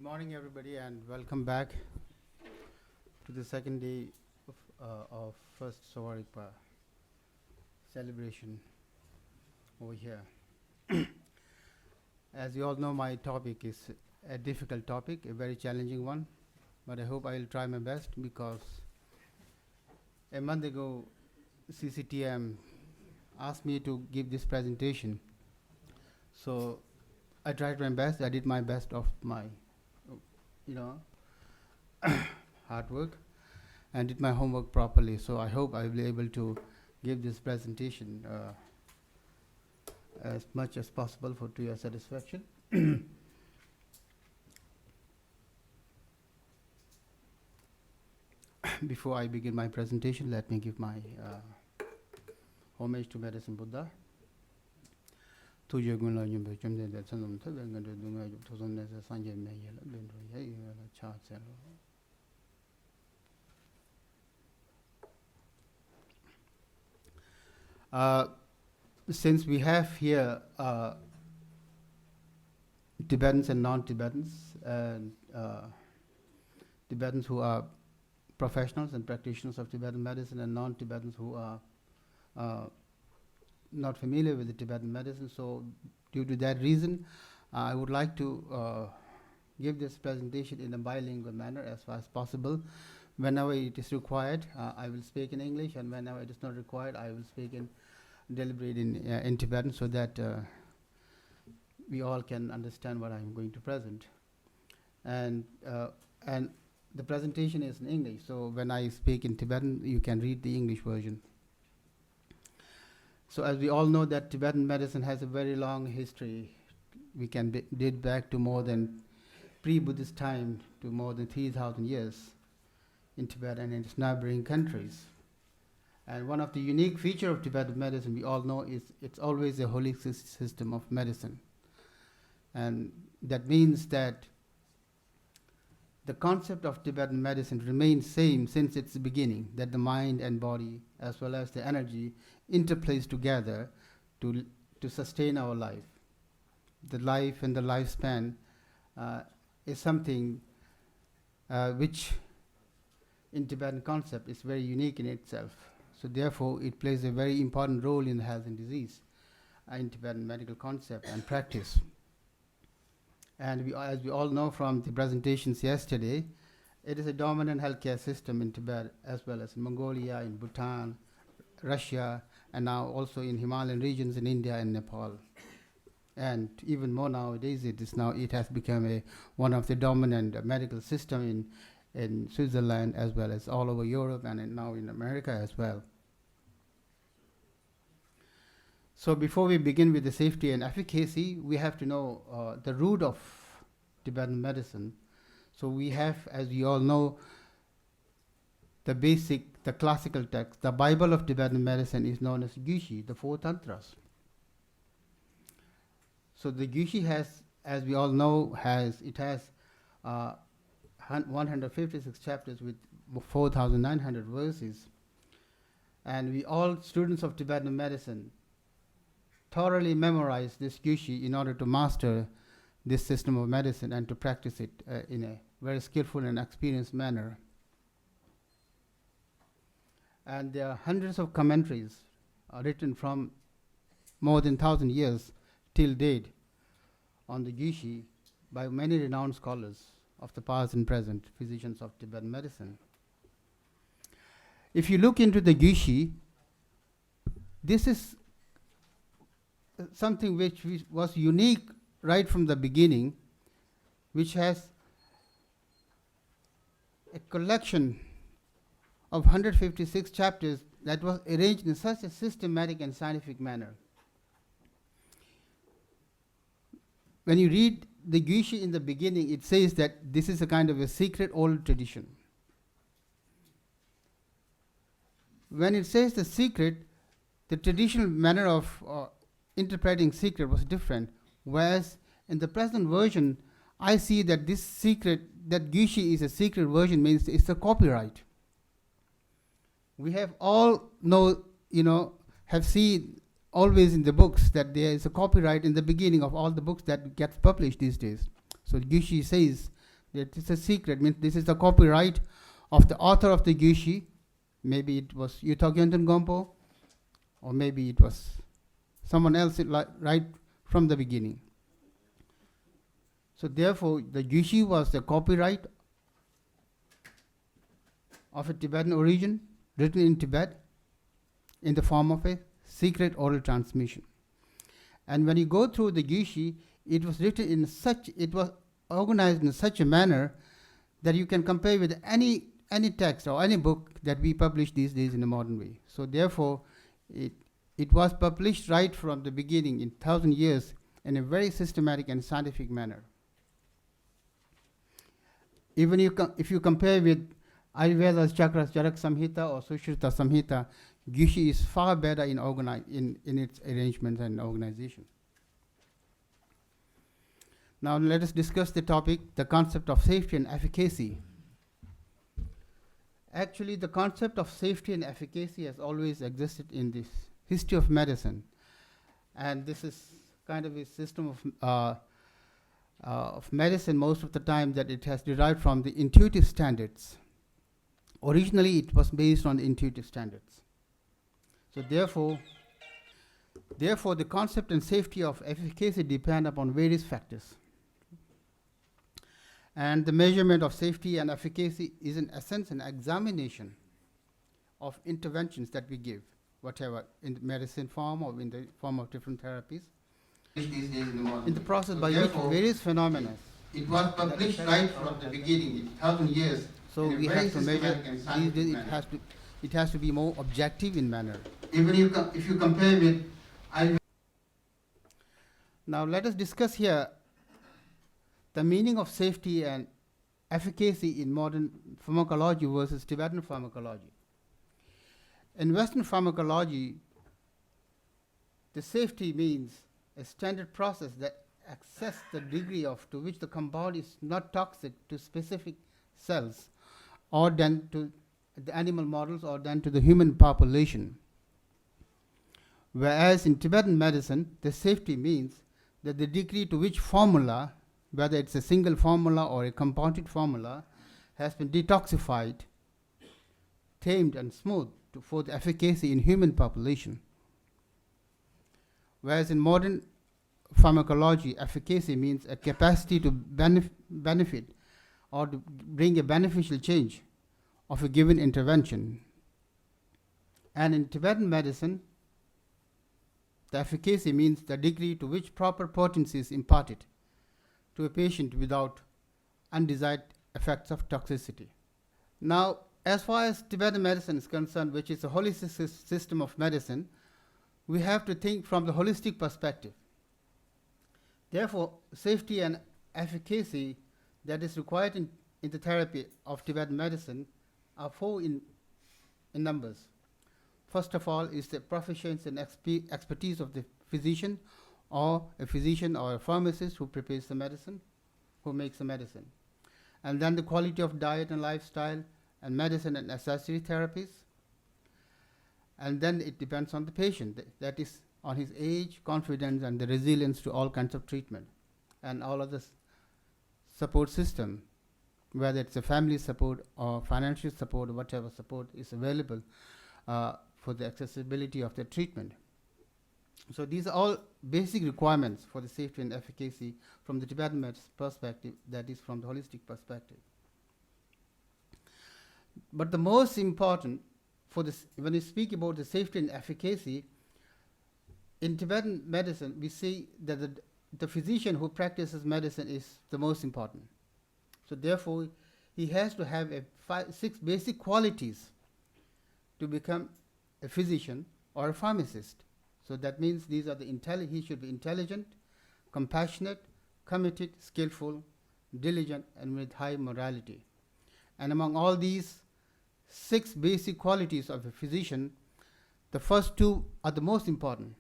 morning, everybody, and welcome back to the second day of first Sowa-Rigpa celebration over here. As you all know, my topic is a difficult topic, a very challenging one, but I hope I will try my best because a month ago, CCTM asked me to give this presentation. So I tried my best. I did my best of my, hard work and did my homework properly. So I hope I will be able to give this presentation as much as possible to your satisfaction. Before I begin my presentation, let me give my homage to Medicine Buddha. Since we have here Tibetans and non-Tibetans, and Tibetans who are professionals and practitioners of Tibetan medicine, and non-Tibetans who are not familiar with the Tibetan medicine. So due to that reason, I would like to give this presentation in a bilingual manner as far as possible. Whenever it is required, I will speak in English, and whenever it is not required, I will speak in deliberate in Tibetan, so that we all can understand what I am going to present. And the presentation is in English, so when I speak in Tibetan, you can read the English version. So as we all know that Tibetan medicine has a very long history. We can date back to more than pre-Buddhist time, to more than 3,000 years in Tibet and in its neighboring countries. And one of the unique features of Tibetan medicine, we all know, is it's always a holistic system of medicine. And that means that the concept of Tibetan medicine remains same since its beginning, that the mind and body, as well as the energy, interplays together to sustain our life. The life and the lifespan is something which in Tibetan concept is very unique in itself. So therefore, it plays a very important role in health and disease in Tibetan medical concept and practice. And as we all know from the presentations yesterday, it is a dominant healthcare system in Tibet, as well as in Mongolia, in Bhutan, Russia, and now also in Himalayan regions in India and Nepal. And even more nowadays, it has become one of the dominant medical system in Switzerland, as well as all over Europe, and now in America as well. So before we begin with the safety and efficacy, we have to know the root of Tibetan medicine. So we have, as we all know, the classical text. The Bible of Tibetan medicine is known as Gyushi, the four tantras. So the Gyushi has, as we all know, has 156 chapters with 4,900 verses. And we all students of Tibetan medicine thoroughly memorize this Gyushi in order to master this system of medicine and to practice it in a very skillful and experienced manner. And there are hundreds of commentaries written from more than 1,000 years till date on the Gyushi by many renowned scholars of the past and present, physicians of Tibetan medicine. If you look into the Gyushi, this is something which was unique right from the beginning, which has a collection of 156 chapters that was arranged in such a systematic and scientific manner. When you read the Gyushi in the beginning, it says that this is a kind of a secret old tradition. When it says the secret, the traditional manner of interpreting secret was different, whereas in the present version, I see that this secret, that Gyushi is a secret version, means it's a copyright. We have all have seen always in the books that there is a copyright in the beginning of all the books that gets published these days. So Gyushi says It is a secret. Means this is the copyright of the author of the Gyushi. Maybe it was Yuta Gyönten Gompo, or maybe it was someone else right from the beginning. So therefore, the Gyushi was the copyright of a Tibetan origin, written in Tibet, in the form of a secret oral transmission. And when you go through the Gyushi, it was organized in such a manner that you can compare with any text or any book that we publish these days in a modern way. So therefore, it was published right from the beginning in 1,000 years in a very systematic and scientific manner. Even if you compare with Ayurveda's Chakras, Charak Samhita or Sushruta Samhita, Gyushi is far better in its arrangements and organization. Now let us discuss the topic, the concept of safety and efficacy. Actually, the concept of safety and efficacy has always existed in this history of medicine. And this is kind of a system of medicine most of the time that it has derived from the intuitive standards. Originally, it was based on the intuitive standards. So therefore, the concept and safety of efficacy depend upon various factors. And the measurement of safety and efficacy is in essence an examination of interventions that we give, whatever, in the medicine form or in the form of different therapies. In the process by which various phenomena. It was published right from the beginning, in 1,000 years. So we have to measure, these days it has to be more objective in manner. Even if you compare with Now let us discuss here the meaning of safety and efficacy in modern pharmacology versus Tibetan pharmacology. In Western pharmacology, the safety means a standard process that assesses the degree to which the compound is not toxic to specific cells or then to the animal models or then to the human population. Whereas in Tibetan medicine, the safety means that the degree to which formula, whether it's a single formula or a compounded formula, has been detoxified, tamed and smoothed for the efficacy in human population. Whereas in modern pharmacology, efficacy means a capacity to benefit or to bring a beneficial change of a given intervention. And in Tibetan medicine, the efficacy means the degree to which proper potency is imparted to a patient without undesired effects of toxicity. Now, as far as Tibetan medicine is concerned, which is a holistic system of medicine, we have to think from the holistic perspective. Therefore, safety and efficacy that is required in the therapy of Tibetan medicine are four in numbers. First of all is the proficiency and expertise of the physician or a pharmacist who prepares the medicine, who makes the medicine. And then the quality of diet and lifestyle and medicine and accessory therapies. And then it depends on the patient, that is on his age, confidence and the resilience to all kinds of treatment and all of the support system, whether it's a family support or financial support or whatever support is available for the accessibility of the treatment. So these are all basic requirements for the safety and efficacy from the Tibetan medicine perspective, that is from the holistic perspective. But the most important for this, when we speak about the safety and efficacy, in Tibetan medicine we see that the physician who practices medicine is the most important. So therefore he has to have 6 basic qualities to become a physician or a pharmacist. So that means these are he should be intelligent, compassionate, committed, skillful, diligent, and with high morality. And among all these 6 basic qualities of a physician, the first 2 are the most important.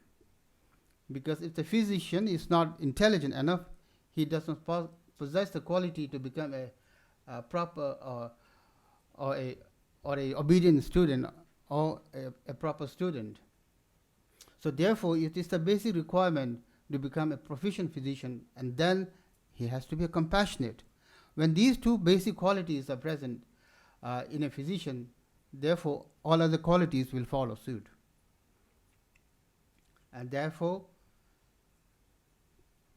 Because if the physician is not intelligent enough, he does not possess the quality to become a proper or a obedient student or a proper student. So therefore, it is the basic requirement to become a proficient physician, and then he has to be compassionate. When these two basic qualities are present in a physician, therefore all other qualities will follow suit. And therefore,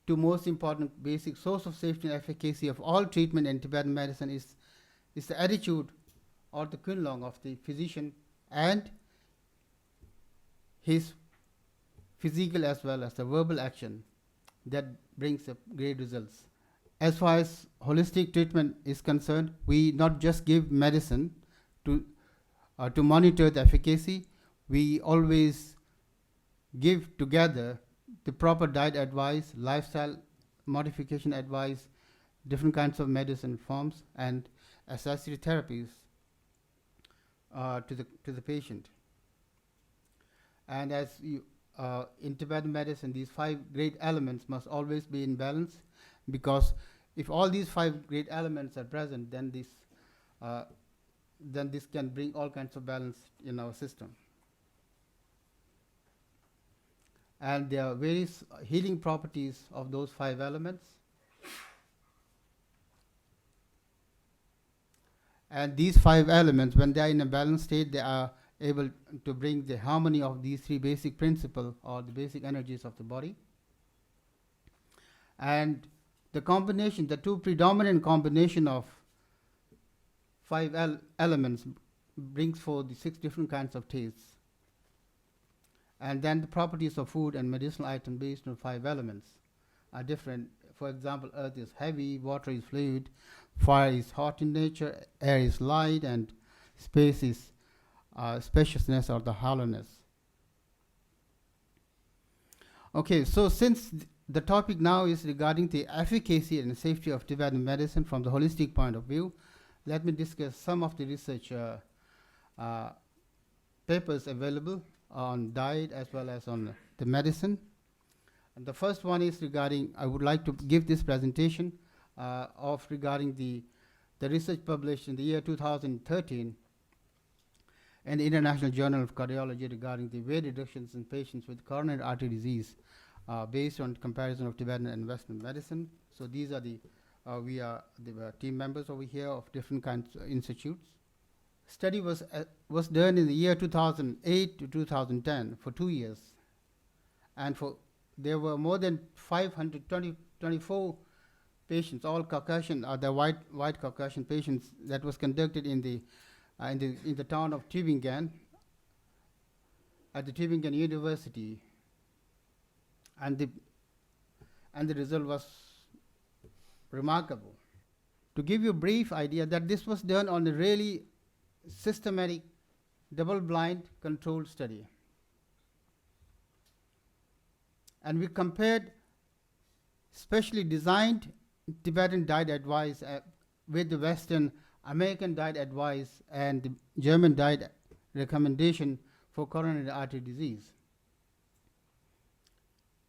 two most important basic source of safety and efficacy of all treatment in Tibetan medicine is the attitude or the kunlong of the physician and his physical as well as the verbal action that brings up great results. As far as holistic treatment is concerned, we not just give medicine to monitor the efficacy, we always give together the proper diet advice, lifestyle modification advice, different kinds of medicine forms, and accessory therapies to the patient. And as you, in Tibetan medicine, these 5 great elements must always be in balance, because if all these 5 great elements are present, then this can bring all kinds of balance in our system. And there are various healing properties of those 5 elements. And these 5 elements, when they are in a balanced state, they are able to bring the harmony of these 3 basic principles or the basic energies of the body. And the combination, the 2 predominant combination of 5 elements brings forth the 6 different kinds of tastes. And then the properties of food and medicinal items based on 5 elements are different. For example, earth is heavy, water is fluid, fire is hot in nature, air is light, and space is spaciousness or the hollowness. Okay, so since the topic now is regarding the efficacy and safety of Tibetan medicine from the holistic point of view, let me discuss some of the research papers available on diet as well as on the medicine. And the first one is regarding, I would like to give this presentation regarding the research published in the year 2013 in the International Journal of Cardiology regarding the weight reductions in patients with coronary artery disease based on comparison of Tibetan and Western medicine. So these are we are the team members over here of different kinds of institutes. Study was done in the year 2008 to 2010 for 2 years, and there were more than 524 patients, all Caucasian, the white Caucasian patients, that was conducted in the town of Tübingen at the Tübingen University, and the result was remarkable. To give you a brief idea, that this was done on a really systematic, double-blind, controlled study. And we compared specially designed Tibetan diet advice with the Western American diet advice and the German diet recommendation for coronary artery disease.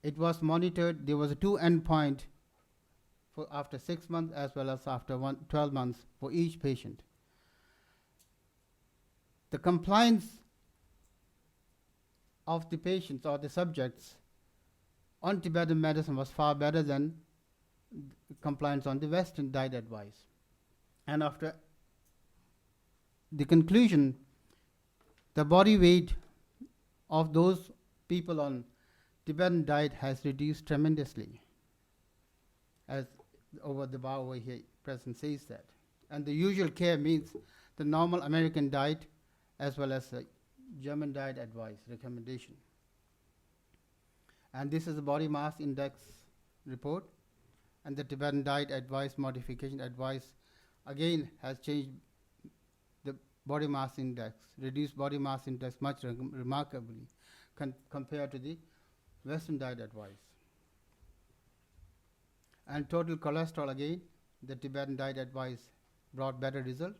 It was monitored. There was a 2 endpoint for after 6 months as well as after 12 months for each patient. The compliance of the patients or the subjects on Tibetan medicine was far better than compliance on the Western diet advice. And after the conclusion, the body weight of those people on Tibetan diet has reduced tremendously, as over the bar over here present says that. And the usual care means the normal American diet as well as the German diet advice recommendation. And this is the body mass index report, and the Tibetan diet advice modification advice again has changed the body mass index, reduced body mass index much remarkably compared to the Western diet advice. And total cholesterol, again, the Tibetan diet advice brought better result.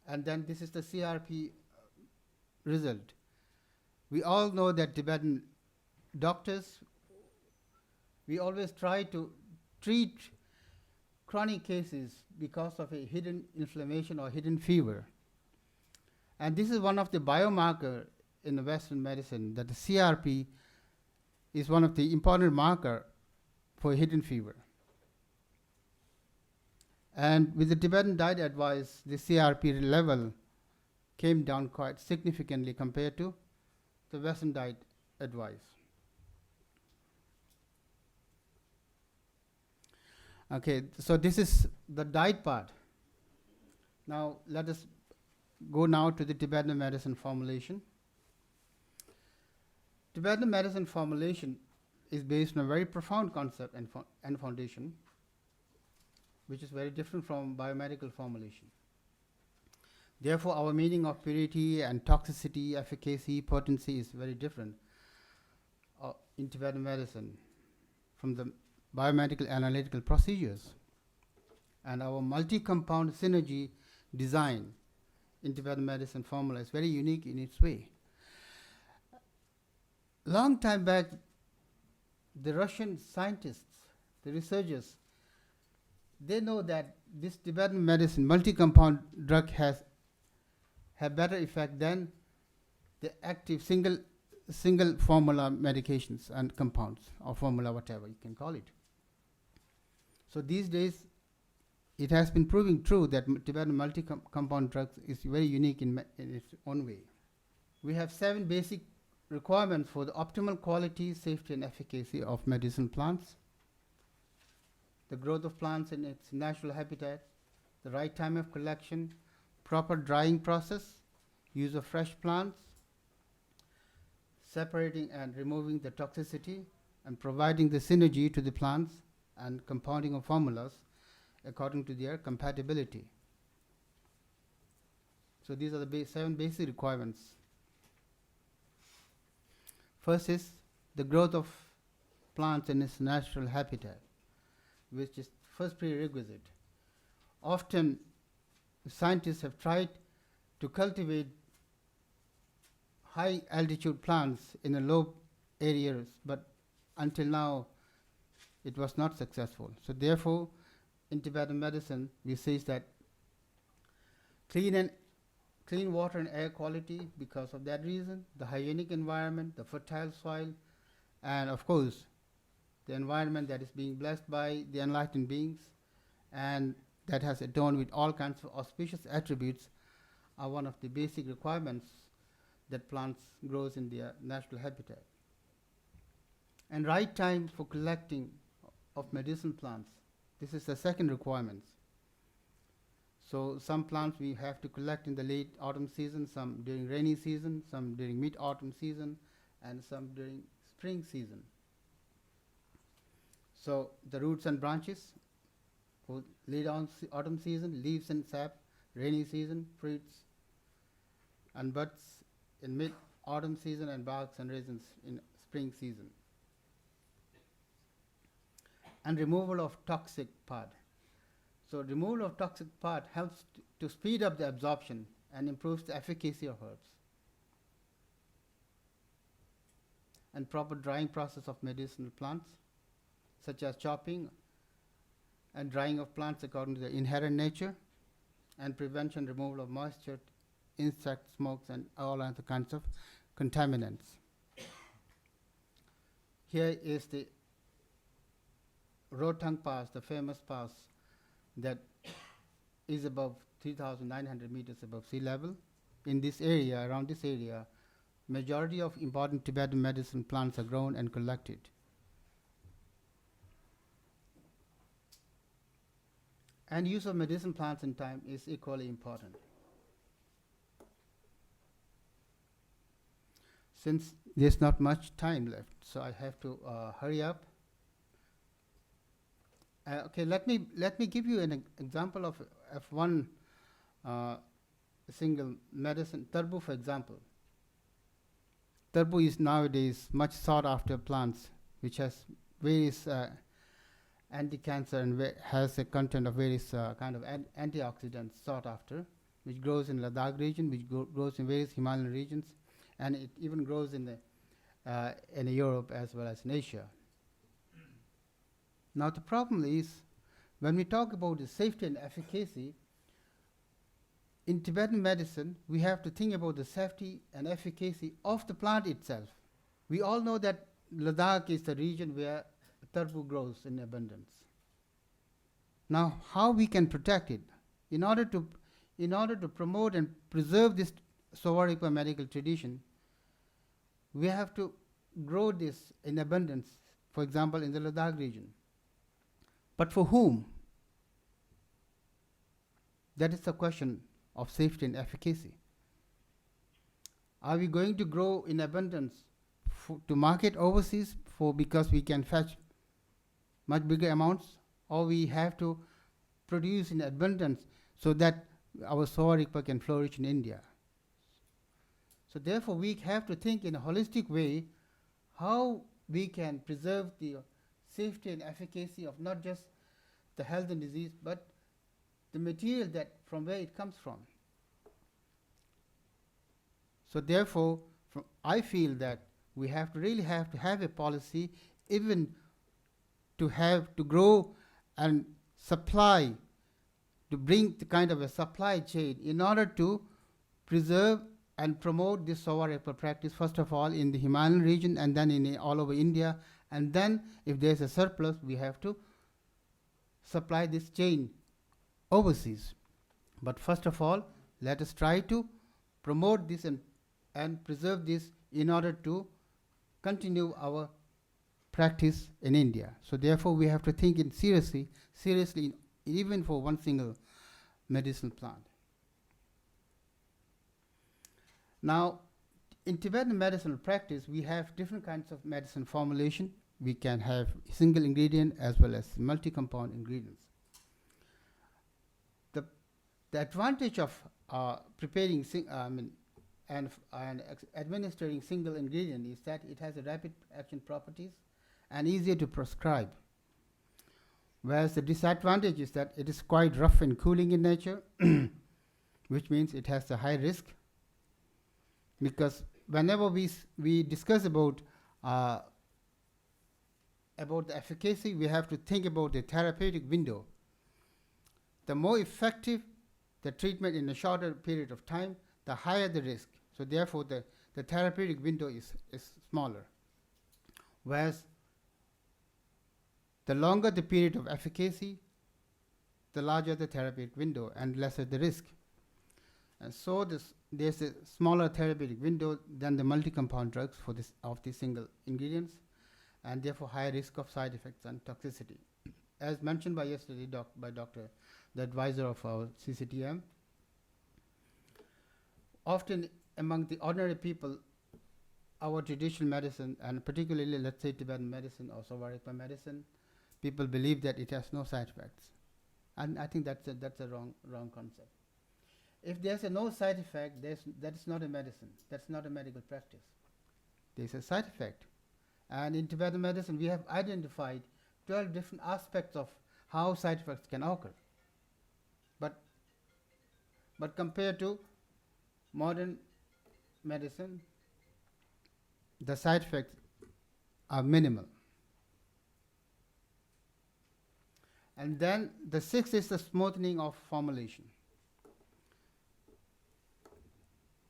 And then this is the CRP result. We all know that Tibetan doctors, we always try to treat chronic cases because of a hidden inflammation or hidden fever. And this is one of the biomarker in the Western medicine, that the CRP is one of the important marker for hidden fever. And with the Tibetan diet advice, the CRP level came down quite significantly compared to the Western diet advice. Okay, so this is the diet part. Now let us go now to the Tibetan medicine formulation. Tibetan medicine formulation is based on a very profound concept and foundation, which is very different from biomedical formulation. Therefore, our meaning of purity and toxicity, efficacy, potency is very different in Tibetan medicine from the biomedical analytical procedures. And our multi-compound synergy design in Tibetan medicine formula is very unique in its way. Long time back, the Russian scientists, the researchers, they know that this Tibetan medicine multi-compound drug has better effect than the active single formula medications and compounds, or formula, whatever you can call it. So these days, it has been proving true that Tibetan multi-compound drugs is very unique in its own way. We have 7 basic requirements for the optimal quality, safety, and efficacy of medicinal plants: the growth of plants in its natural habitat, the right time of collection, proper drying process, use of fresh plants, separating and removing the toxicity, and providing the synergy to the plants, and compounding of formulas according to their compatibility. So these are the 7 basic requirements. First is the growth of plants in its natural habitat, which is first prerequisite. Often scientists have tried to cultivate high altitude plants in a low areas, but until now it was not successful. So therefore, in Tibetan medicine, we say that clean water and air quality, because of that reason, the hygienic environment, the fertile soil, and of course, the environment that is being blessed by the enlightened beings and that has adorned with all kinds of auspicious attributes are one of the basic requirements that plants grows in their natural habitat. And right time for collecting of medicinal plants. This is the second requirement. So some plants we have to collect in the late autumn season, some during rainy season, some during mid-autumn season, and some during spring season. So the roots and branches for late autumn season, leaves and sap, rainy season, fruits and buds in mid-autumn season, and barks and raisins in spring season. And removal of toxic part. So removal of toxic part helps to speed up the absorption and improves the efficacy of herbs. And proper drying process of medicinal plants, such as chopping and drying of plants according to their inherent nature, and prevention removal of moisture, insect smokes, and all other kinds of contaminants. Here is the Rotang Pass, the famous pass that is above 3,900 meters above sea level. In this area, around this area, majority of important Tibetan medicine plants are grown and collected. And use of medicinal plants in time is equally important. Since there's not much time left, so I have to hurry up. Okay, let me give you an example of one single medicine, Tarbu, for example. Tarbu is nowadays much sought after plants, which has various anti-cancer and has a content of various kind of antioxidants sought after, which grows in Ladakh region, which grows in various Himalayan regions, and it even grows in Europe as well as in Asia. Now the problem is, when we talk about the safety and efficacy, in Tibetan medicine, we have to think about the safety and efficacy of the plant itself. We all know that Ladakh is the region where Tarbu grows in abundance. Now, how we can protect it? In order to promote and preserve this Sowa-Rigpa medical tradition, we have to grow this in abundance, for example, in the Ladakh region. But for whom? That is the question of safety and efficacy. Are we going to grow in abundance to market overseas because we can fetch much bigger amounts, or we have to produce in abundance so that our Sowa-Rigpa can flourish in India? So therefore, we have to think in a holistic way how we can preserve the safety and efficacy of not just the health and disease, but the material that from where it comes from. So therefore, I feel that we have to really have to have a policy, even to grow and supply, to bring the kind of a supply chain in order to preserve and promote this Sowa-Rigpa practice, first of all in the Himalayan region and then in all over India. And then if there's a surplus, we have to supply this chain overseas. But first of all, let us try to promote this and preserve this in order to continue our practice in India. So therefore, we have to think in seriously, even for one single medicinal plant. Now, in Tibetan medicinal practice, we have different kinds of medicine formulation. We can have single ingredient as well as multi-compound ingredients. The advantage of preparing and administering single ingredient is that it has a rapid action properties and easier to prescribe. Whereas the disadvantage is that it is quite rough and cooling in nature, which means it has a high risk. Because whenever we discuss about the efficacy, we have to think about the therapeutic window. The more effective the treatment in a shorter period of time, the higher the risk. So therefore, the therapeutic window is smaller. Whereas the longer the period of efficacy, the larger the therapeutic window and lesser the risk. And so there's a smaller therapeutic window than the multi-compound drugs of the single ingredients, and therefore higher risk of side effects and toxicity. As mentioned by yesterday by Dr. the advisor of our CCTM, often among the ordinary people, our traditional medicine, and particularly let's say Tibetan medicine or Sowa-Rigpa medicine, people believe that it has no side effects. And I think that's a wrong concept. If there's no side effect, that is not a medicine. That's not a medical practice. There's a side effect. And in Tibetan medicine, we have identified 12 different aspects of how side effects can occur. But compared to modern medicine, the side effects are minimal. And then the sixth is the smoothing of formulation.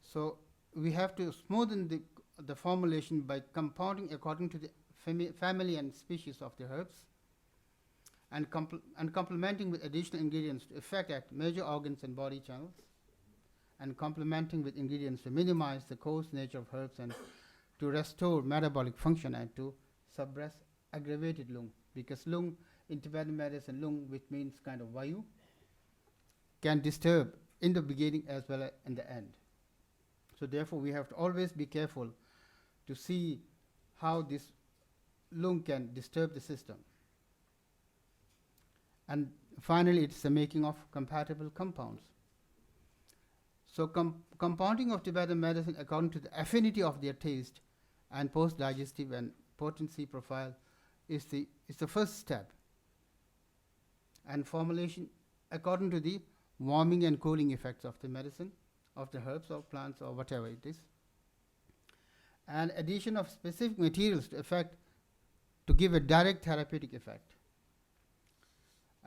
So we have to smoothen the formulation by compounding according to the family and species of the herbs, and complementing with additional ingredients to effect at major organs and body channels, and complementing with ingredients to minimize the coarse nature of herbs and to restore metabolic function and to suppress aggravated lung. Because lung, in Tibetan medicine, lung, which means kind of vayu, can disturb in the beginning as well as in the end. So therefore, we have to always be careful to see how this lung can disturb the system. And finally, it's the making of compatible compounds. So compounding of Tibetan medicine according to the affinity of their taste and post-digestive and potency profile is the first step. And formulation according to the warming and cooling effects of the medicine, of the herbs or plants or whatever it is. And addition of specific materials to give a direct therapeutic effect.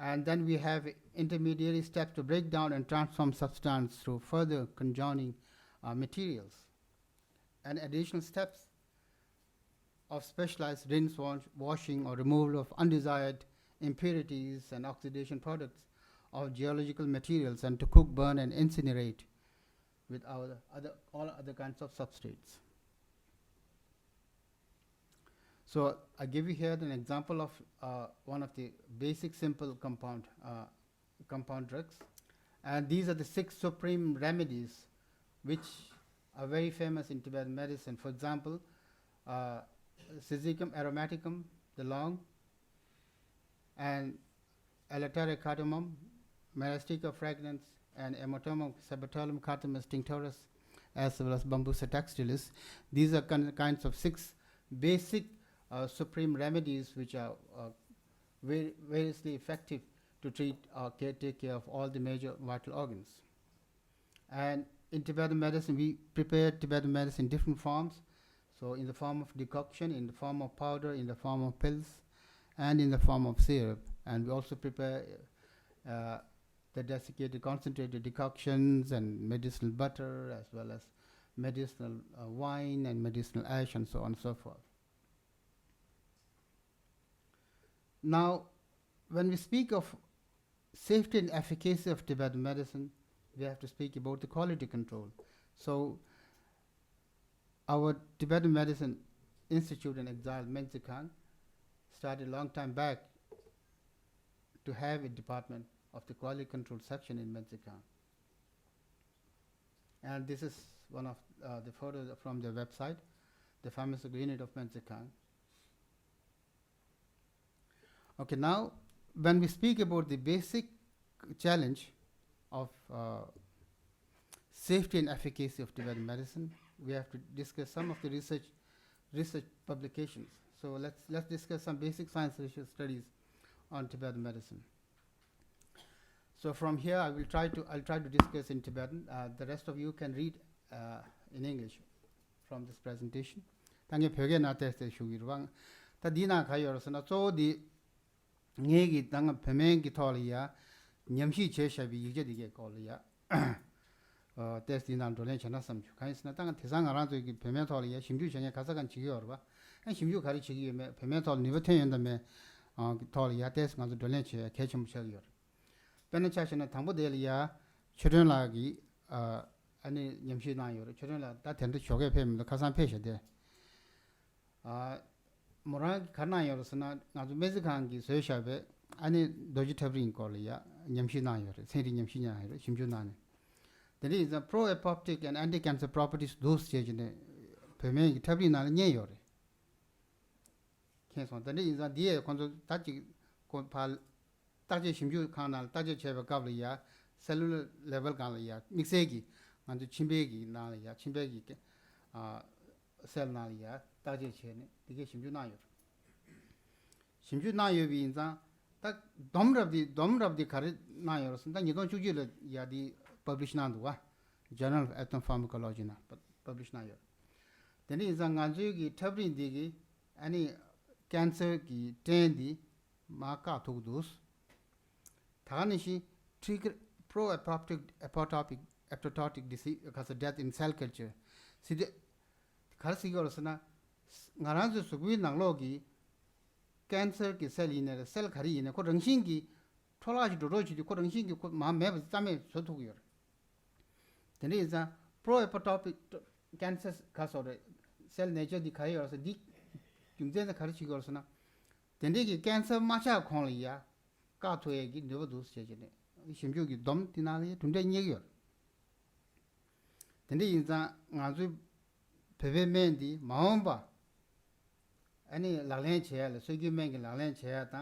And then we have intermediary steps to break down and transform substance through further conjoining materials. And additional steps of specialized rinse, washing or removal of undesired impurities, and oxidation products of geological materials, and to cook, burn, and incinerate with all other kinds of substrates. So I give you here an example of one of the basic simple compound drugs, and these are the 6 supreme remedies which are very famous in Tibetan medicine. For example, Syzygium aromaticum, the long, and Elateria cardamom, Myristica fragrans, and Emotomum sabatorium cardamom tinctoris, as well as Bambusa textilis. These are kinds of 6 basic supreme remedies which are variously effective to treat or take care of all the major vital organs. And in Tibetan medicine, we prepare Tibetan medicine in different forms. So in the form of decoction, in the form of powder, in the form of pills, and in the form of syrup. And we also prepare the desiccated concentrated decoctions and medicinal butter, as well as medicinal wine and medicinal ash, and so on and so forth. Now, when we speak of safety and efficacy of Tibetan medicine, we have to speak about the quality control. So our Tibetan Medicine Institute in exile, Menzikan, started a long time back to have a department of the quality control section in Menzikan. And this is one of the photos from their website, the pharmaceutical unit of Menzikan. Okay, now when we speak about the basic challenge of safety and efficacy of Tibetan medicine, we have to discuss some of the research publications. So let's discuss some basic science research studies on Tibetan medicine. So from here, I'll try to discuss in Tibetan. The rest of you can read in English from this presentation. Thank you. Na teste shugirwang. Ta dina kayorosana so di ngegi tanga pemengi tholiya nyamshi cheshabi yije dige koliya. Test dina dolen chana samchu. Kaisna tanga tesang aranzo ki pemen tholiya shimju chanya kasakan chigiyorba. And shimju kari chigi me pemen thol nivaten yenda me tholiya test nganzo dolen che kechum chagiyor. Penachashana tambo delia children lagi ani nyamshi na yor children la ta tend to choge pem the kasan pesha de morang kana yor sana ngazu mezikan gi soyashabe ani doji tabrin kolia nyamshi na yor seri nyamshi nya yor shimju na ne there is a pro apoptic and anti cancer properties those stage ne peme tabrin na nye yor kenso there is a die konzo taji ko pal ताजे शिमजू खाना ताजे चेबा काबलिया cellular level Kaliya मिक्सेगी अंदर चिंबेगी नालिया चिंबेगी के cell नालिया ताजे चेने दिखे शिमजू नायो भी इंसान तक दमरब दी खारे नायो रसन तक निदों चुजी ले यादी publish ना दुआ Journal of Ethnopharmacology ना publish नायो तेरी इंसान गांजू की ठबरी दिगी यानी cancer की टेंदी माँ का थोक दूस Thanishi trigger pro-apoptotic disease because of death in cell culture. See the Karsigorosana Naranzo Sugui Nanglogi cancer ki cell in a cell carry in a Kodanshingi, Tolaji Doroji, the Kodanshingi, Mamma Same Sotugur. Then is a pro-apoptotic cancer cause of the cell nature, the carrier, the dick, then the Karsigorosana. Then they cancer macha conlia. काथोएगी never दूस चेजने शिमजू की दम तिनाली टुंडे न्येगियो तंदे इंसान गाजु पेवे मेंदी माओंबा अनि लालें चेयाले सोगी मेंगे लालें चेयाता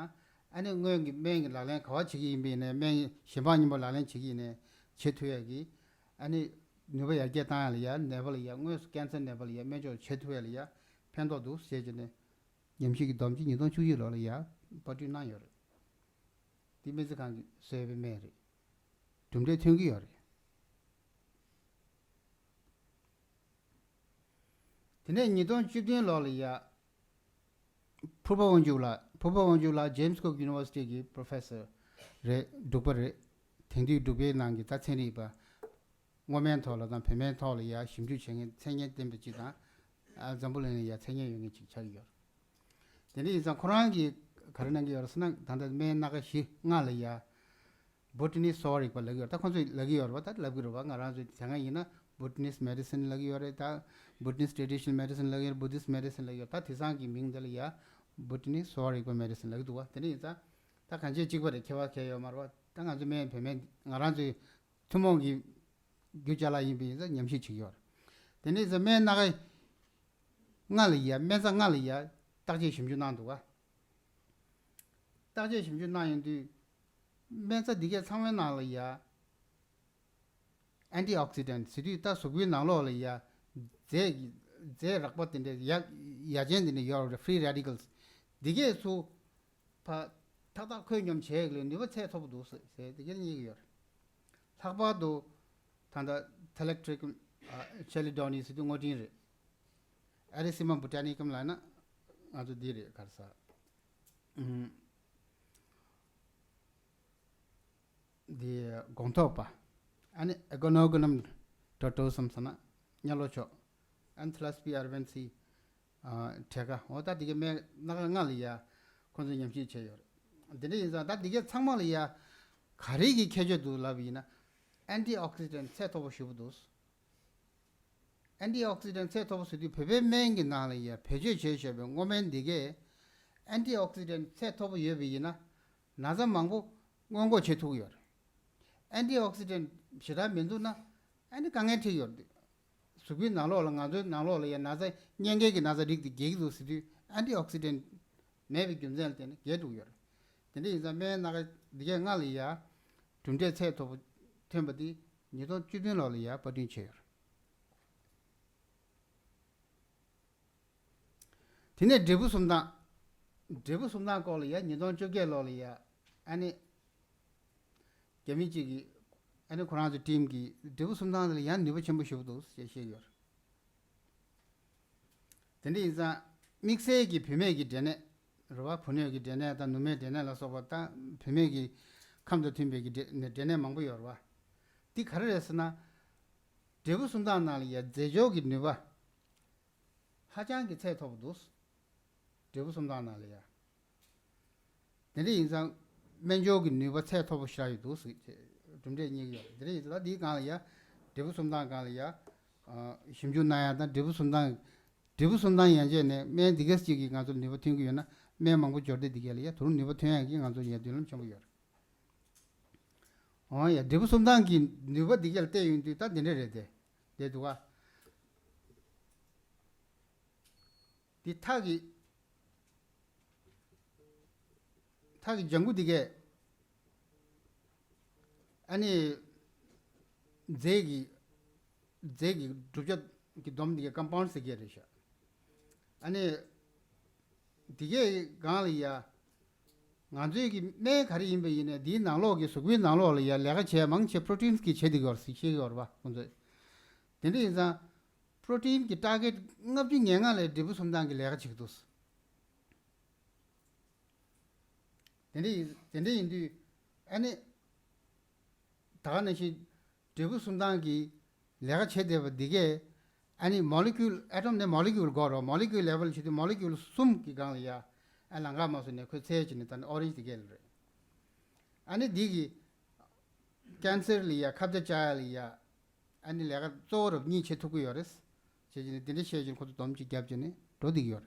अनि ngöंगी मेंगे लालें खवाचिगी मेने में शिबानिबो लालें चिगिने चेथुएगी अनि नुबे यागे तालिया नेवलिया ngös कैंसर नेवलिया मेजो चेथुएलिया पेंदो दूस चेजने यमशी की दमजी निदों चुजी लोलिया पटि नायोर the Mexican save Mary. Tumde Tungiori. Then you don't shoot in Lolia. Puba James Cook University professor Re Dupere, Tindy Dube Nangi, that's any ba. Woman taller than Pimentolia, Shimju Cheng, 10 years temperature, Zambulania, 10 years Chagio. Then is a Korangi karanangi yorasana tanda me naga shi ngala ya botanist Sowa-Rigpa lagi yor ta khonso lagi yor ba ta lagi ro ba ngara zo thanga yina botanist medicine lagi yor ta botanist traditional medicine lagi yor buddhist medicine lagi yor ta thisang ki ming dal ya botanist Sowa-Rigpa medicine lagi duwa teni ta kanche chigba de khewa kheyo marwa ta nga zo me pheme ngara zo thumongi gyujala yimbi za nyamshi chigyor teni za me naga ngala ya meza ngala ya takje shimju nang duwa takje shimju nang yin mensa dige changwe nang la ya antioxidant sidu ta sugwi nang lo la ya ze rakpa tinde ya jen tinde yor free radicals dige su pa takta kwe nyam che gle niwa che tobu du se dige ni yor lakpa do tanda electric chelidoni sidu ngodin re Erythema botanicum la na azu dire karsa di gongtopa ani agonogonum totosum sana nyalocho Anthlaspi arvensi tega oda dige me naga ngaliya konzo nyamchi cheyor dine inza da dige changmaliya karigi khejedu labina antioxidant setobo shibudus antioxidant setobo sudi pepe mengi naliya peje cheshebe ngomen dige antioxidant setobo yebina naza mango ngongo chetuyor antioxidant shira minduna ani kangeti yordi subi nalo la ngazo nalo la ya naza nyenge ki naza dik di gegdu sidi antioxidant mebi gyumzel tene gedu yor tene iza me naga dige ngali ya tunde che to tembadi nido jubin lo ya padin che yor tene debu sumda ko ya nido joge lo ya ani gemiji ki ani Quran team ki devu sumdang le yan nibo chembu shubdo se yor tende iza mixe ki phime ki dene roba phune ki dene ta nume dene la soba ta phime ki khamdo timbe ki dene mangbu yorwa ti kharesna devu sumdang na ya zejo ki niba hajang ki che thobdos devu sumdang na ya tende iza menjo ki niba che thobo shrai dos dumde nyig yo dre izla di kan ya debu sumdang kan ya shimju na ya da debu sumdang yanje ne me diges chi gi ngazul nibo tingu yo na me mangbu jorde digel ya turun nibo thya gi ngazul ye dilum chamu yor ya debu sumdang gi nibo digel te yin ta dine re de duwa di thagi jangu dige 아니 제기 두저 기 domdige compound se geresha 아니 디게 가리야 나제기 내 가리 임베 이네 디 나로기 수기 나로리야 내가 제 망체 프로틴스 기 체디거 시시거 봐 근데 근데 프로틴 기 타겟 납지 냥알레 디부 som당 기 내가 지도스 근데 인디 아니 다가는시 devu sumdangi lega chedeva dige ani molecule atom ne molecule goro molecule level chidi molecule sum ki gang ya alanga masune ko chejini tan orange digel re ani digi cancer liya khabda cha liya ani lega zoro ni chetugu yores chejini dinde chejin ko domji gyabjene dodi yor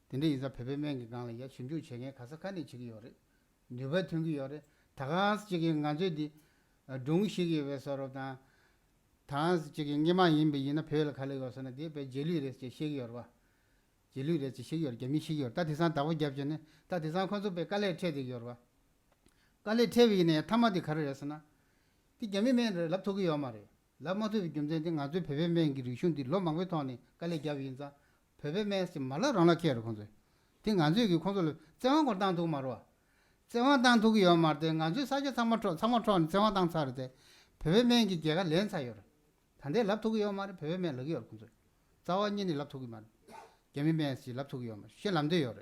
dinde iza pepe mengi gang ya shimju chenge kasakani chigi yore niba tungi yore 다가스 저기 간제디 동시기 외서로다 다스 저기 녜마 임베 이나 별 갈래거서는 뒤에 젤리레스 시기여와 젤리레스 시기여 개미 시기여 다디산 다고 잡전에 다디산 콘소 베 깔레 체디여와 깔레 체비네 타마디 가르였으나 디 개미메 랍토기여 말에 랍모도 gem제데 가주 베베메기 리슌디 로망베 토니 깔레 잡인자 베베메스 말라라나 케어 콘소 디 간주기 콘소 정한 거 당도 말와 정화당 두기 요 말때 간주 사제 상마트론 정화당 사르데 베베메기 제가 렌사요 단데 랍토기 요 말에 베베메 럭이 얼군죠 자원인이 랍토기 말 개미메시 랍토기 요 말. 셰람데 요래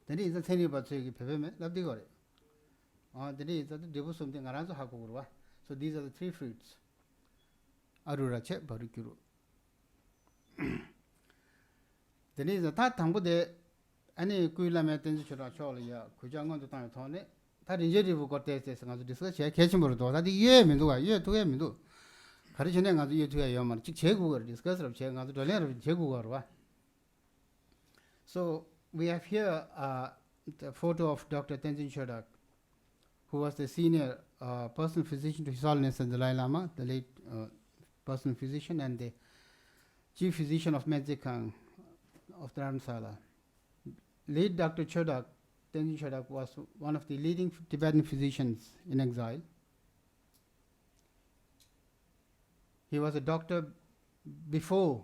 데리 이제 세니 바츠기 베베메 랍디 거래 데리 이제 데부 something 알아서 하고 그러와 so these are the three fruits 아루라체 바르큐로 Then is a tat tango de any kuilame tension cholia, kujangon to time tone. That injury will got this and to discuss catching that the year Mindu, year to him do. Carrianing as you to a yaman, Chegu, discuss of Cheng as the letter of Chegu. So we have here the photo of Dr. Tenzin Chodak, who was the senior personal physician to His Holiness the Dalai Lama, the late personal physician, and the chief physician of Medzikang of Dharamsala. Late Dr. Chodak, Tenzin Chodak, was one of the leading Tibetan physicians in exile. He was a doctor before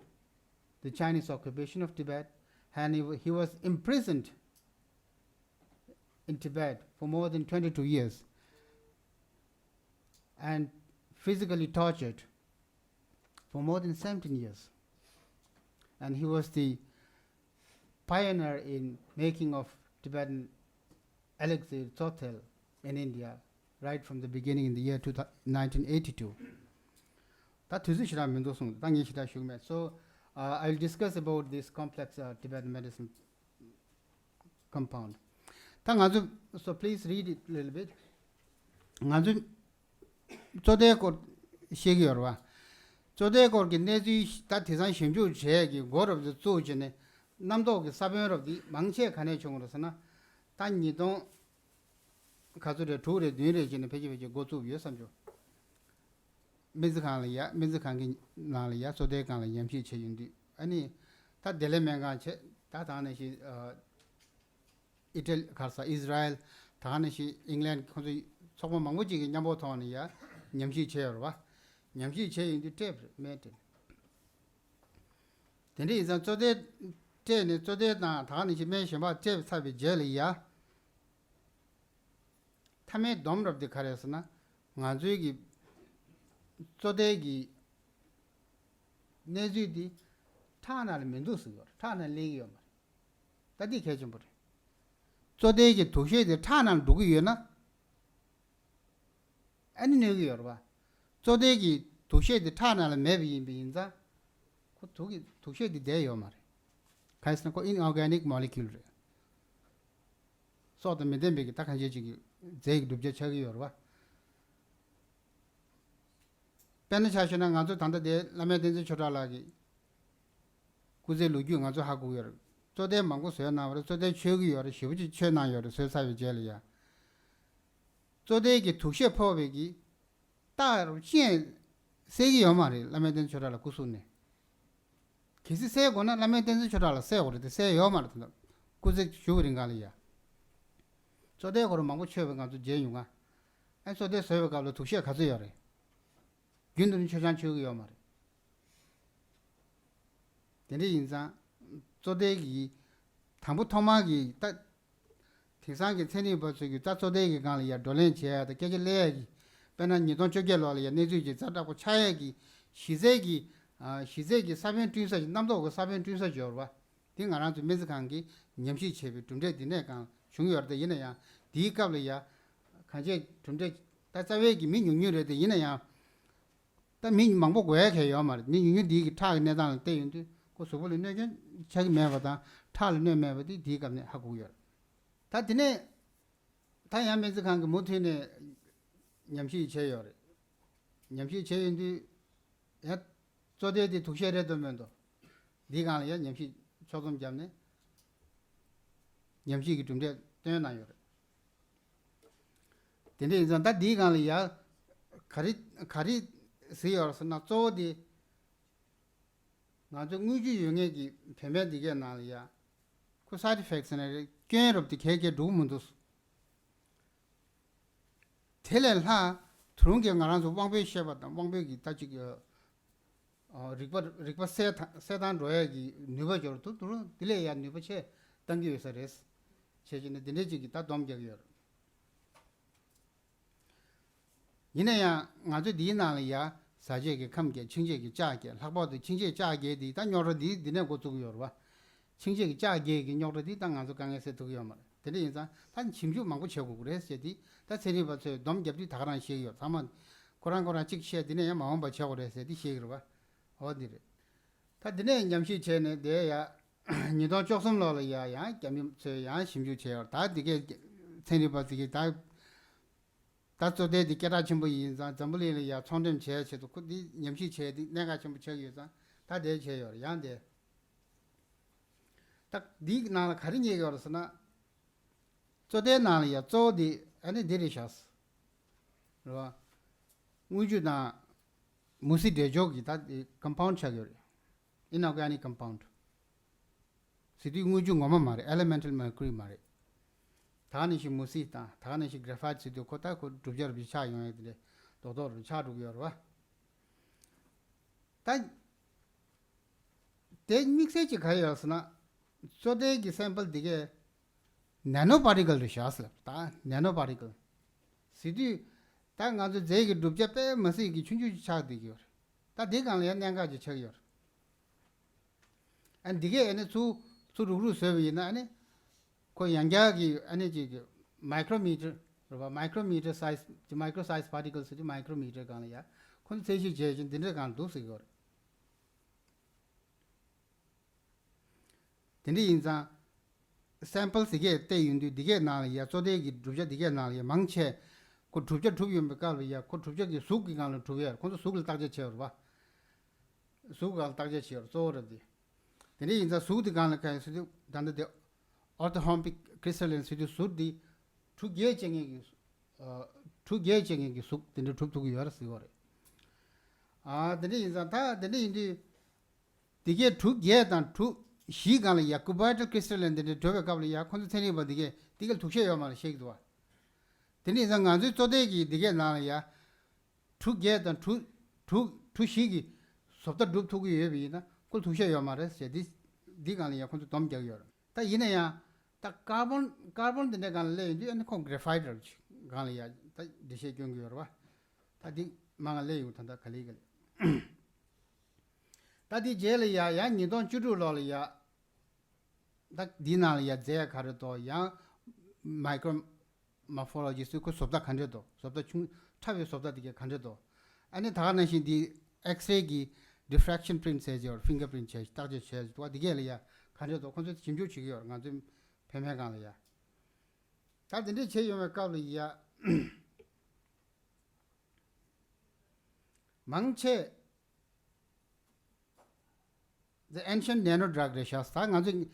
the Chinese occupation of Tibet, and he was imprisoned in Tibet for more than 22 years and physically tortured for more than 17 years. And he was the pioneer in making of Tibetan elixir Tsotel in India right from the beginning in the year 1982. So I'll discuss about this complex Tibetan medicine compound. So please read it a little bit. Chodekor ki nezu ta tisan shimju chegi gor of the zujene namdo ki saben of the mangche khane chongrosana tan ni don kazure ture dure jine peji gozu byo samjo mizkan ki naliya sodekan la yamchi che yundi ani ta dele menga che ta tane shi Italy karsa Israel tane shi England khonso sokmo mangboji ki nyambo thoni ya nyamchi che yorwa nyamchi che yundi tape mete tende izan zode na tane shi men shimba tape sabi jeli ya tame domrob de karesana ngazui ki zodegi nezui di tanal mendusu yor tanal legi yor tadi kechum bore zodegi toshe de tanal dugu yona ani negi yor ba zodegi toshe de tanal mebi yimbi inza ko togi toshe de de yor mare kaisna ko inorganic molecule re so the medembe ki takan jeji ki zeig dubje chagi yor ba Penachashana Ganzo Tanda de Lamedense Choralagi Kuze Lugu Ganzo Haguer. So they Mango Sena, so they Chugi or Shivuji Chena or Sosa Gelia. So they get to ship Povegi, Tar, Chien, Segi Omari, Lameden Chorala Kusune. Kisi say Gona Lamedense Chorala say or the say Omar Kuze Shuring Galia. So they got a Mango Cheving to Jayunga, and so they serve Galo to share Kaziore. 균도는 초장치우기요 말이. 근데 인상 조대기 당부 토막이 딱 대상게 천이 버서기 딱 조대기 간이야 돌렌치야 깨질래기 배는 니돈 쪽결로야 내주지 자다고 차야기 시제기 시제기 사변 뒤서 남도 그 사변 뒤서 줘봐. 딩아란도 메즈간기 냠시 체비 둔데 디네가 중요하다 이내야 디갑려야 간제 둔데 따자외기 민용률에도 이내야 다 민 망보 고야해요 말. 민이 디기 타게 내다는 때인데 그 소불이 내게 자기 매바다 탈 내매바디 디갑네 하고요. 다 디네 다야면서 간거 못해네 냠시 제요. 냠시 제인데 야 저대디 독셔래도면도 네가 아니야 냠시 조금 잡네. 냠시기 좀 되나요. 근데 이제 다 네가 아니야 가리 세어서 나 쪼디 나중 우주 영역이 변변되게 나야 그 사이드 이펙트는 괴롭게 개개 루문도 텔렐하 트롱게 가라서 왕배 셔봤다 왕배기 따지기 리버 세단 로야기 누버저도 또 딜레야 누버체 당기에서 레스 제진의 디네지기 다 dom격이요 이내야 아주 니나리야 사제게 감게 칭제기 짜게 학보도 칭제 짜게디 다 녀로디 디네 고쪽이요 봐 칭제기 짜게기 녀로디 당 아주 강에서 두요 말 근데 인자 단 침주 망고 쳐고 그랬어야지 다 세리 봐서 넘겹디 다가란 시에요 다만 고란고란 찍시에 디네 마음 봐 쳐고 그랬어야지 시에로 봐 어디래 다 디네 냠시 제네 내야 你到叫什么了呀？呀，咱们这呀，心就切，他这个城里边这个他做的给他全部印上，怎么来了呀？创证切都，你你们去切的那个全部切有上，他这切有样的，他你拿了看的那个是那，做的拿了呀，做的俺那得小事，是吧？我就拿木西的交给他的 compound 切有的，你那个any compound。Sidi nguju ngoma mare elemental mercury mare thani shi musi ta thani shi graphite sidio kota ko dubjar bi cha yong de do do cha du yor ba ta de mix chi khaya asna so de gi sample dige nanoparticle ri shas la ta nanoparticle sidi ta nga zo je gi dubjar pe masi gi chunju cha de yor ta de gang le nyang ga ji cha yor and dige ene su rules survey na ane ko yangya gi ane ji micrometer roba micrometer size ji micro size particles ji micrometer kan ya kon se ji je din de kan do se gor din de yin za sample se ge te yun de ge na ya so de gi dubja de ge na ya mang che ko dubja du yum ka lo ya ko dubja gi su gi kan lo du ya kon su gi ta je che ba su ga ta je che so re de then in the sud gan ka su dan the orthorhombic crystalline su sud di tu ge cheng gi su den tu tu yor si gore then in the ta then in the ge tu ge dan tu shi gan ya cobalt crystalline den to ka ya kon the ba dige digal tu she yo ma she do then in the gan zu to de gi dige na ya tu ge dan tu shi gi so da du tu ge bi na 그 두셔 요마레 세디 디간이야 콘도 dom겨요. 다 이내야 다 카본 데네 간래 이제 콘 그래파이트 간이야 다 디셰 경겨요 봐. 다디 망을래 요탄다 칼리글. 다디 제리야 야 니돈 주루로리야 다 디나리야 제 가르도 야 마이크로 마포로지스 그 섭다 간데도 섭다 중 차비 섭다 디게 간데도 아니 다가는 신디 엑스레이 diffraction print says your fingerprint change target change to the gelia kan do kon jim ju chi yor nga jim phe phe kan ya ta din de che yo me ka lo ya mangche the ancient nano drug research ta nga jing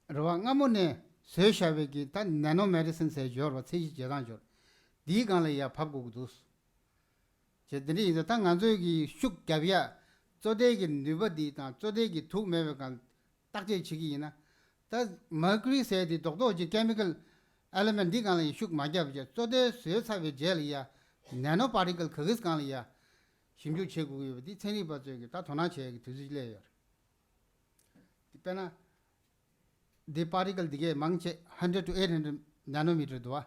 ro nga mo ne se sha be ki ta nano medicine says your wa se ji dan jor di kan le ya phab gu dus 제들이 이제 땅 안쪽이 슉 갑이야 쪼대기 누버디 다 쪼대기 툭 매매간 딱제 치기나 다 머큐리 세디 독도지 케미컬 엘리멘트 디간이 슉 맞아비죠 쪼대 쇠사비 젤이야 나노 파티클 그것스 간이야 심주 체국이 천이 버저기 다 도나 체기 드질래요 디페나 디 파티클 디게 망체 100 to 800 나노미터 도와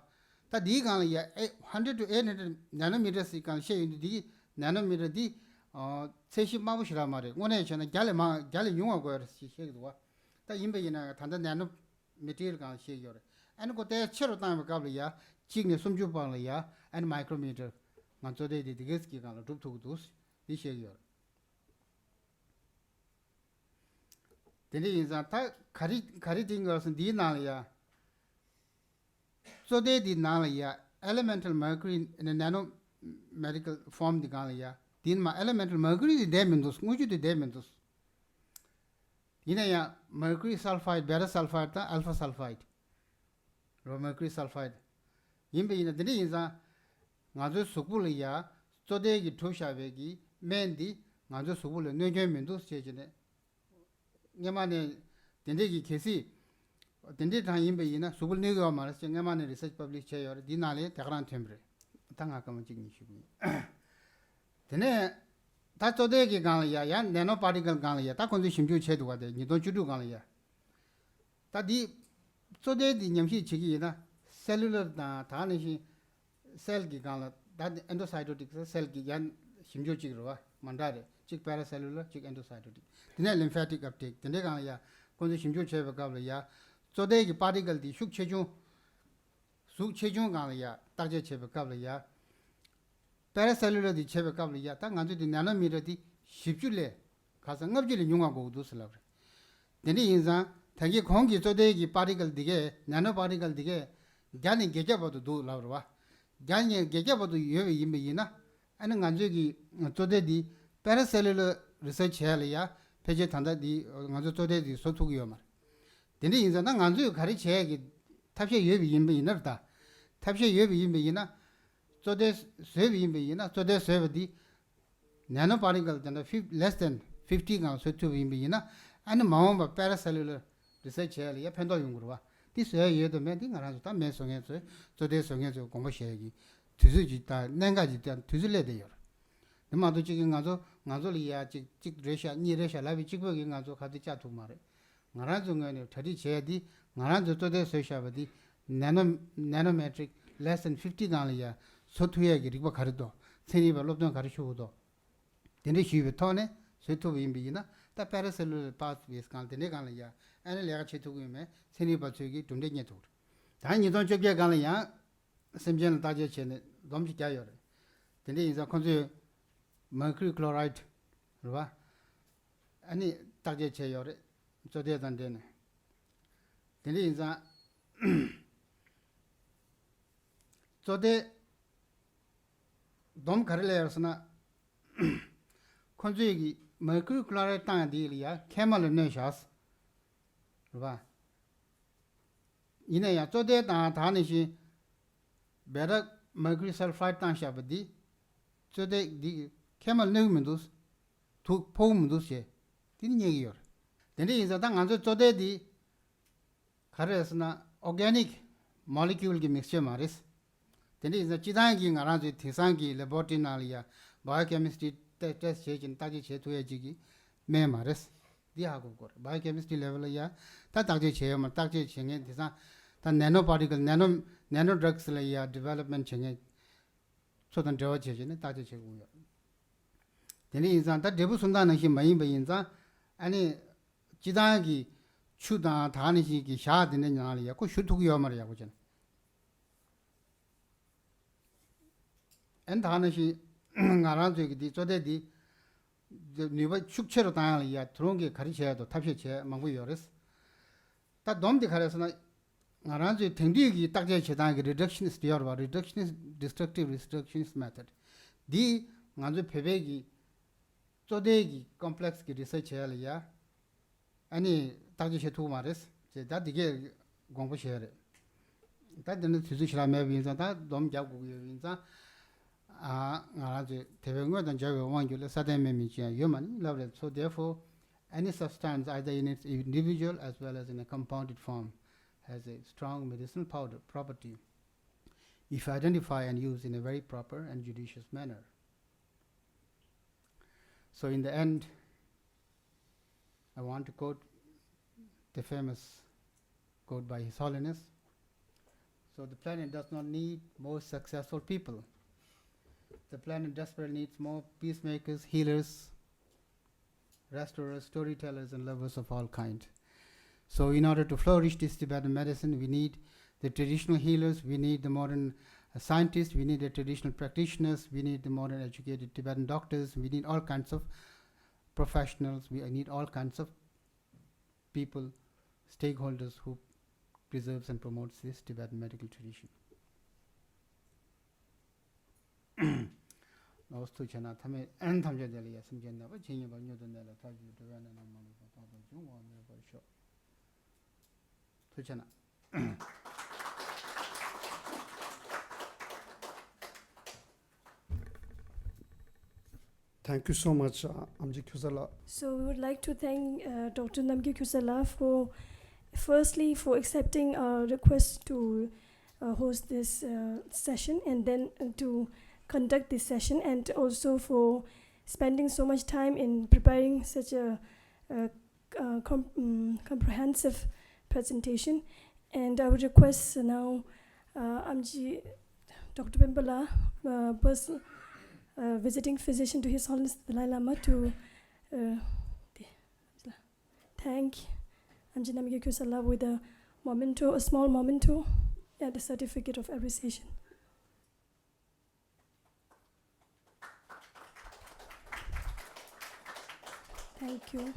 다 디간이야 100 to 800 나노미터 시간 셰인디 나노미터 디 세시 마부시라 말이야 오늘 저는 갈레 용하고 시시도 다 임베이나 단다 나노 메티리얼 간 시여래 아니 그때 체로 담을 가블이야 지금 숨주 방이야 아니 마이크로미터 만조데 디게스기 간로 둡투도 이 시여 데니 인자 다 가리 된 것은 디 나리야 so they did nalia elemental mercury in a nano medical form the galia din ma elemental mercury the dementus muju the dementus inaya mercury sulfide beta sulfide ta alpha sulfide ro mercury sulfide yimbe ina de inza ngajo sukulia so they gi thosha be gi mendi ngajo sukul ne mentus chejene nyamane dende gi kesi dende tang yimbe ina subul nega maras ngamane research publish che yor dinale takran tembre tanga kam jigni shibu dene ta chode gi gang ya nano particle gang ya ta kon simju che do de ni do judu gang ya ta di chode di nyamshi chigi na cellular da ta ne shi cell gi gang da endocytotic cell gi yan simju chig ro mandare chig paracellular chig endocytotic dene lymphatic uptake dene gang ya kon simju che ba ga ya 쪼대기 파티클 디 숙체중 강이야 딱제 체백갑이야 페라셀룰러 디 체백갑이야 딱 안주디 나노미터 디 10줄래 가서 납질이 용하고 두슬라 Deni inza thagi khongi chode gi particle dige nano particle dige gyani geja bodu du lawrwa gyani geja bodu yewe yimbe yina ana nganjo gi chode di paracellular research ya peje thanda di nganjo chode di sotugi yoma deni inza na nganjo gari che gi tabshe yewe yimbe yinarda tabshe yewe yimbe yina chode sewe yimbe yina chode sewe di nano particle tanda less than 50 ga sotu yimbe yina ana maomba paracellular research ya pendo yungurwa di se yedo me di ngara ta me songe so chode songe so gombo shegi tuzu ji ta nenga ji ta tuzu le de yor nima do chi ngazo li ya chi resha ni resha la bi chi bo gi ngazo khadi cha tu mare ngara zo ngene thadi che di ngara zo chode so sha ba di nanometric less than 50 ga li ya so tu ye gi ri ba khari do seni ba lob don khari shu do dene shi be tone so tu bi bi na ta paracellular pathways kan dene kan la ya ane lega che tu me seni ba chu gi dunde nye tu da ni don chobye kan la ya semjen ta je che ne dom ji kya yor dene in za kon je mercury chloride ro ani ta je che yor cho de dan de ne dene in za cho de dom khare le yor sana kon je gi mercury chloride ta di liya chemical ne shas 봐. 이내야 쪼대다 다니시 베라 mercury sulfide 땅샤버디 쪼대 디 케멀 넣으면도 두 포음도 세. 디는 얘기요. 근데 이제 당 안저 쪼대디 가르스나 organic molecule 기 믹스처 말이스. 근데 이제 지단기 가라지 대상기 레보티나리아 biochemistry test 제진 따지 제도해지기 매 말이스. दिहाको कर biochemistry level या ता ताजे छे म ताजे छेंगे दिसा ता nano particle nano drugs ले या डेवलपमेंट छेंगे सोतन देव छे ने ताजे छे गु देनी इंसान ता देबु सुंदा नहि मई बई इंसान 아니 지다기 추다 다니시기 샤 되는 냐리야 그 슈투기 요마리야 고전 엔 다니시 나라저기 디 쪼데디 니바 축체로 당하리야 드론게 가리셔야도 탑시체 망고 요레스 다 돔디 가려서나 나란지 땡디기 딱제 제단기 리덕션ist 요르바 리덕션ist destructive reductionist method 디 nganzo 페베기 쪼데기 컴플렉스 기 리서치 해야리야 아니 딱제 셰투 마레스 제다 디게 공부 셔야레 다드는 주주시라 매빈자 다돔 잡고 인자 대병원은 저거 원규를 사대매미지야 human level. So therefore, any substance either in its individual as well as in a compounded form has a strong medicinal property if identified and used in a very proper and judicious manner. So in the end, I want to quote the famous quote by His Holiness. So the planet does not need more successful people. The planet desperately needs more peacemakers, healers, restorers, storytellers, and lovers of all kind. So in order to flourish this Tibetan medicine, we need the traditional healers, we need the modern scientists, we need the traditional practitioners, we need the modern educated Tibetan doctors, we need all kinds of professionals, we need all kinds of people, stakeholders who preserves and promotes this Tibetan medical tradition. Ostu chana thame an thamje deli ya simjenna ba chinye ba nyodo nela ta ju de na na ma ba ta ba ju wa me ba sho tu chana Thank you so much, Namgyal Qusar. So we would like to thank Dr. Namgyal Qusar for firstly for accepting our request to host this session and then to conduct this session, and also for spending so much time in preparing such a comprehensive presentation. And I would request now Dr. Pimpala, visiting physician to His Holiness the Dalai Lama, to thank Namgyal Qusar with a memento, a small memento, and a certificate of appreciation. Thank you.